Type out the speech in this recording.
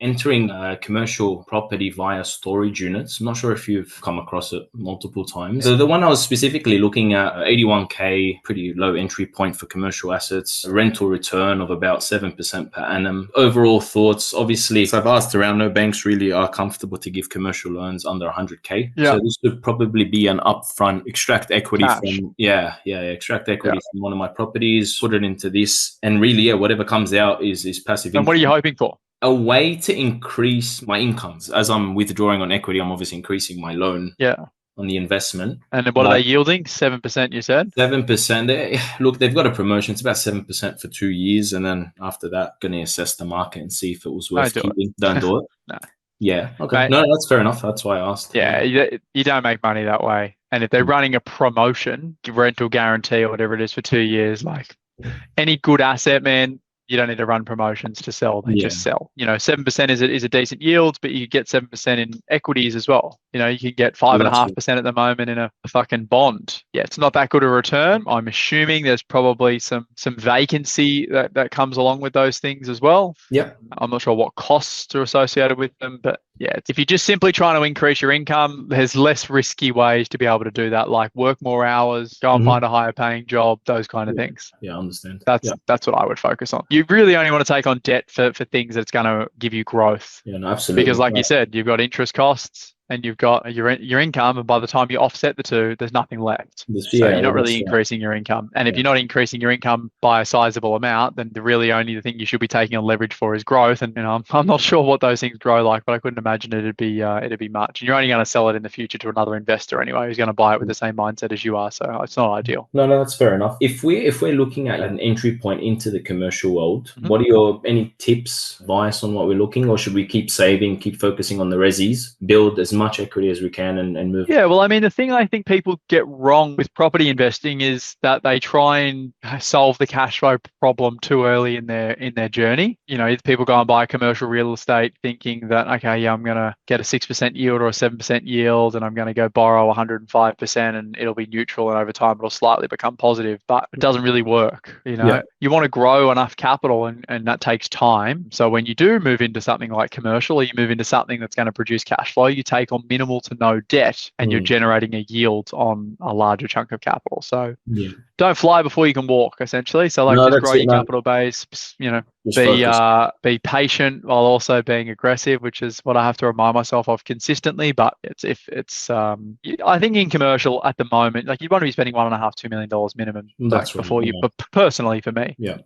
entering a commercial property via storage units. I'm not sure if you've come across it multiple times. The one I was specifically looking at, 81K, pretty low entry point for commercial assets, a rental return of about 7% per annum. Overall thoughts, obviously, so I've asked around, no banks really are comfortable to give commercial loans under 100K. Yeah. So this would probably be an upfront, extract equity Cash. from, extract equity from one of my properties, put it into this, and really, whatever comes out is passive income. And what are you hoping for? A way to increase my incomes. As I'm withdrawing on equity, I'm obviously increasing my loan on the investment. And what are they yielding? 7%, you said? 7%. Look, they've got a promotion. It's about 7% for 2 years. And then after that, going to assess the market and see if it was worth keeping. Don't do it. No. Yeah. Okay. No, that's fair enough. That's why I asked. Yeah, you don't make money that way. And if they're running a promotion, rental guarantee or whatever it is for 2 years, like any good asset, man, you don't need to run promotions to sell. They just sell. 7% is a decent yield, but you get 7% in equities as well. You can get 5.5% at the moment in a fucking bond. Yeah, it's not that good a return. I'm assuming there's probably some vacancy that comes along with those things as well. Yep. I'm not sure what costs are associated with them, but yeah, if you're just simply trying to increase your income, there's less risky ways to be able to do that, like work more hours, go and find a higher paying job, those kind of things. Yeah, I understand. That's what I would focus on. You really only want to take on debt for things that's going to give you growth. Yeah, no, absolutely. Because like you said, you've got interest costs and you've got your income, and by the time you offset the two, there's nothing left. So you're not really increasing your income. And if you're not increasing your income by a sizable amount, then the only thing you should be taking on leverage for is growth. And I'm not sure what those things grow like, but I couldn't imagine it'd be much. And you're only going to sell it in the future to another investor anyway, who's going to buy it with the same mindset as you are. So it's not ideal. No, that's fair enough. If we're looking at an entry point into the commercial world, what are any tips, advice on what we're looking, or should we keep saving, keep focusing on the resis, build as much equity as we can and move? Yeah, well, I mean, the thing I think people get wrong with property investing is that they try and solve the cash flow problem too early in their journey. People go and buy commercial real estate thinking that, okay, yeah, I'm going to get a 6% yield or a 7% yield, and I'm going to go borrow 105% and it'll be neutral, and over time it'll slightly become positive, but it doesn't really work. You want to grow enough capital, and that takes time. So when you do move into something like commercial, or you move into something that's going to produce cash flow, you take on minimal to no debt, and you're generating a yield on a larger chunk of capital. So don't fly before you can walk, essentially. So just grow your capital base, be patient while also being aggressive, which is what I have to remind myself of consistently. But I think in commercial at the moment, like, you want to be spending $1.5-2 million minimum. But personally, for me. Yeah.